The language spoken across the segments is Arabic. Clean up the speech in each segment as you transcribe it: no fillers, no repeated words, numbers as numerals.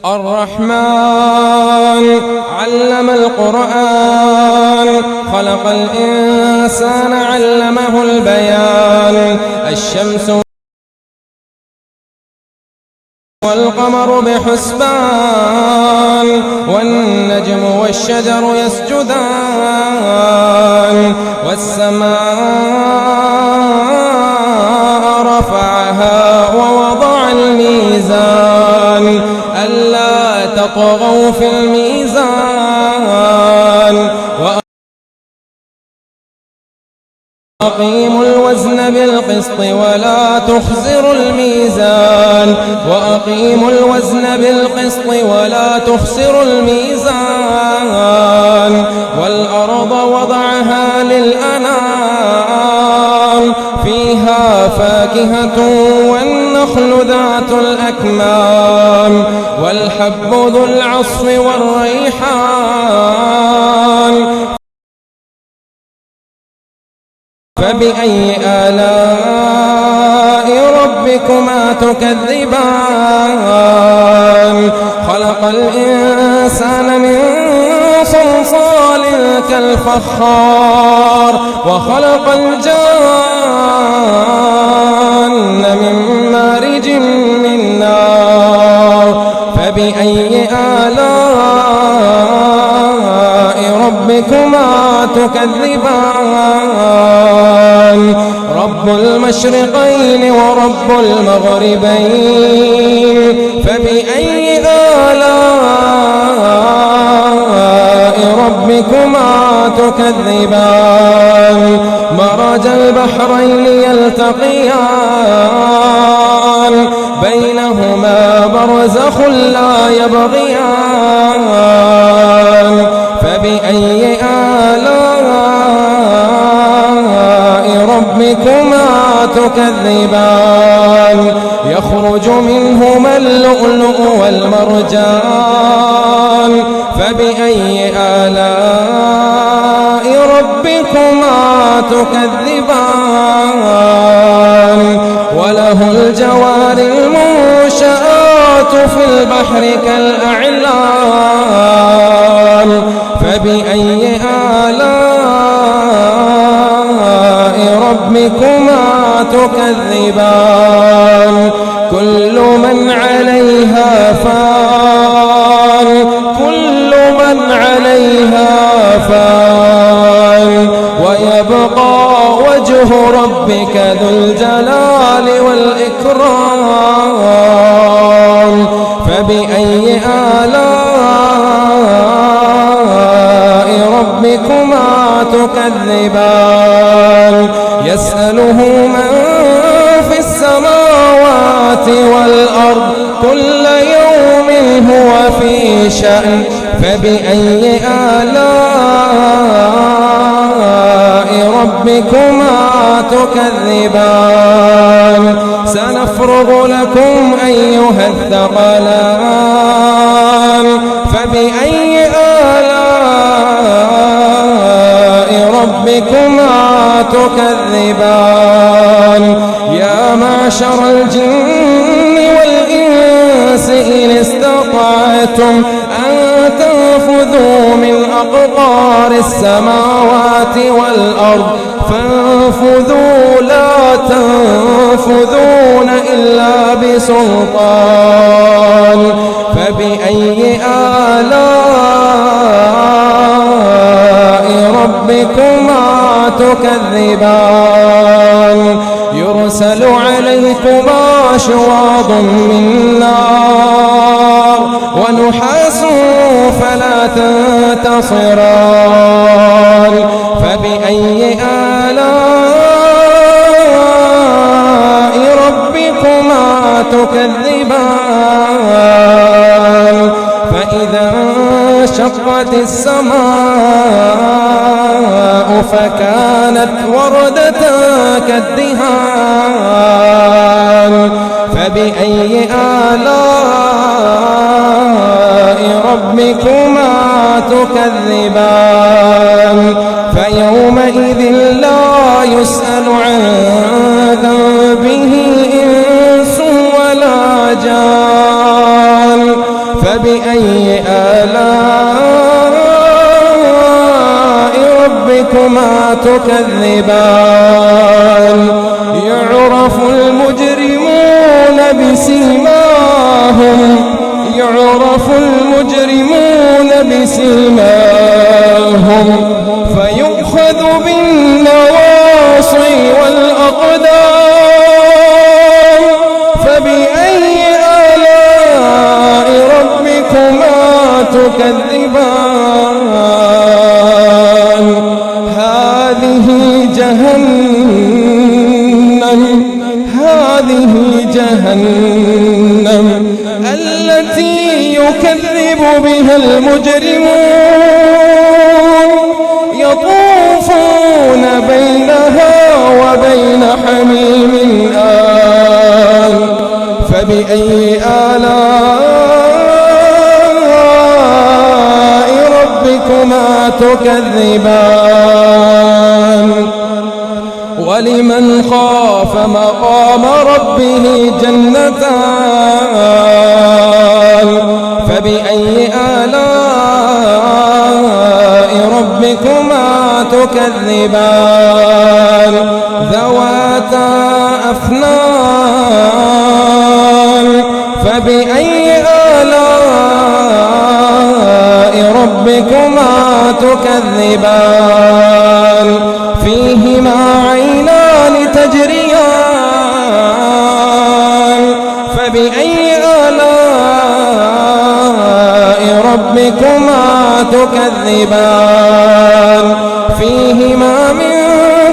الرحمن علم القرآن خلق الإنسان علمه البيان الشمس والقمر بحسبان والنجم والشجر يسجدان والسماء رفعها ووضع الميزان ألا تطغوا في الميزان وأقيموا الوزن بالقسط ولا تخسروا الميزان وأقيموا الوزن بالقسط ولا تخسروا الميزان والأرض وضعها للأنام فيها فاكهة والنخل ذات الأكمام والحب ذو العصف والريحان فبأي آلاء ربكما تكذبان خلق الإنسان من صلصال كالفخار وخلق الجان من مارج من نار فبأي آلاء ربكما تكذبان رب المشرقين ورب المغربين فبأي آلاء ربكما تكذبان مرج البحرين يلتقيان بينهما برزخ لا يبغيان فبأي آلاء ربكما تكذبان يخرج منهما اللؤلؤ والمرجان فبأي آلاء ربكما تكذبان وله الجوار المنشآت في البحر كالأعلام فبأي آلاء ربكما تكذبان كل من عليها فان كل من عليها فان ويبقى وجه ربك ذو الجلال والإكرام فبأي آلاء ربكما تكذبان يسأله من في السماوات والأرض كل يوم هو في شأن فبأي آلاء ربكما تكذبان سنفرغ لكم أيها الثقلان فبأي آلاء ربكما تكذبان يا معشر الجن والإنس إن استطعتم أن تنفذوا من أقطار السماوات والأرض فانفذوا لا تنفذون إلا بسلطان فبأي آلاء ربكما تكذبان يرسل عليكما شواظ من نار ونحاس فلا تنتصران فبأي آلاء ربكما تكذبان فإذا انشقت السماء فكانت وردة كالدهان فبأي آلاء ربكما تكذبان فيومئذ لا يسأل عن ذنبه إنس ولا جان فبأي آلاء ربكما تكذبان يعرف المجرمون بسيماهم فيؤخذ بالنواصي والأقدام فبأي آلاء ربكما تكذبان هذه جهنم التي يكذب بها المجرمون يطوفون بينها وبين حميم آن فبأي آلاء ربكما تكذبان ولمن خاف مقام ربه جنتان فبأي آلاء ربكما تكذبان ذواتا أفنان فبأي آلاء ربكما تكذبان فيهما عينان تجريان فبأي آلاء ربكما تكذبان فيهما من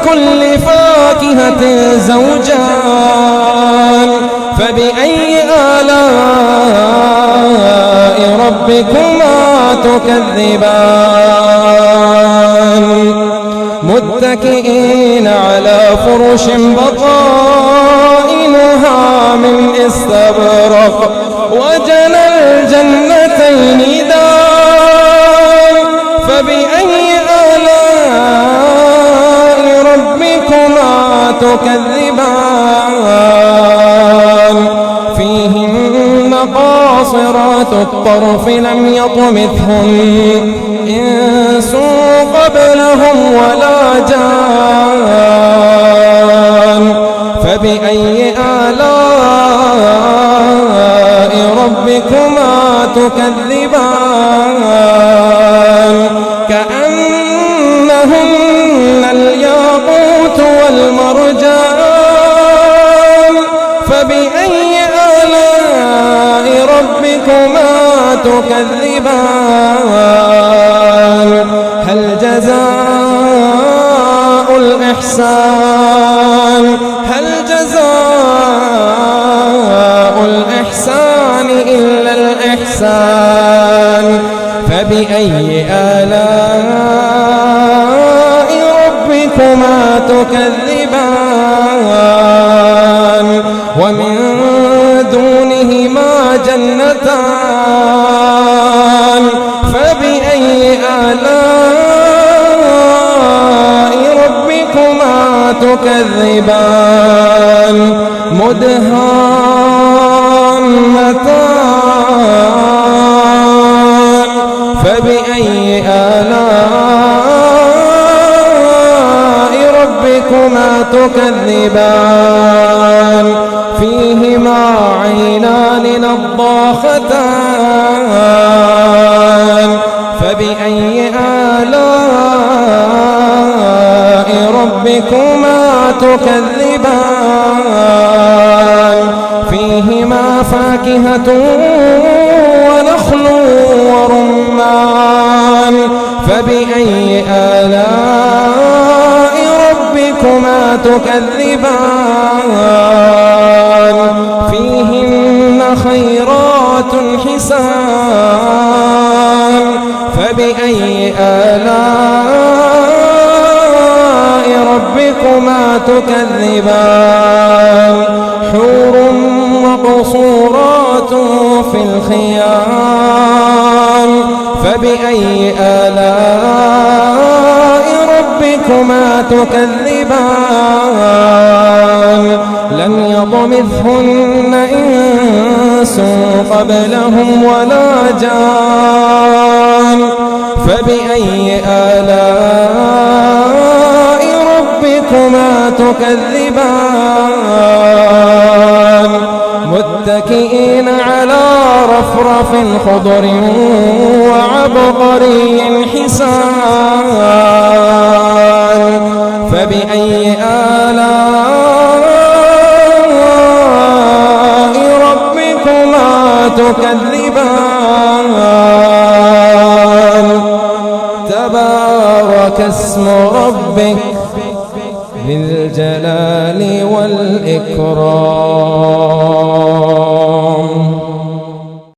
كل فاكهة زوجان فبأي آلاء ربكما تكذبان متكئين على فرش بطائنها من استبرق وجنى الجنتين دان فبأي آلاء ربكما تكذبان فيهن قاصرات الطرف لم يطمثهن إنس قبلهم ولا جان فبأي آلاء ربكما تكذبان كأنهن الياقوت والمرجان فبأي آلاء ربكما تكذبان هل جزاء الإحسان إلا الإحسان فبأي آلاء ربكما تكذبان ومن دونهما جنتان فبأي آلاء ربكما تكذبان مدهامتان فبأي آلاء ربكما تكذبان فيهما عينان نضاختان فبأي آلاء ربكما تكذبان فيهما فاكهة ونخل ورمان فبأي آلاء ربكما تكذبان فيهن خيرات حسان فبأي آلاء ربكما تكذبان حور مقصورات في الخيام فبأي آلاء ربكما تكذبان لم يطمثهن إنس قبلهم ولا جان فبأي آلاء ربكما تكذبان متكئين على رفرف خضر وعبقري حسان فبأي آلاء ربكما تكذبان تبارك اسم ربك ذي الجلال والإكرام.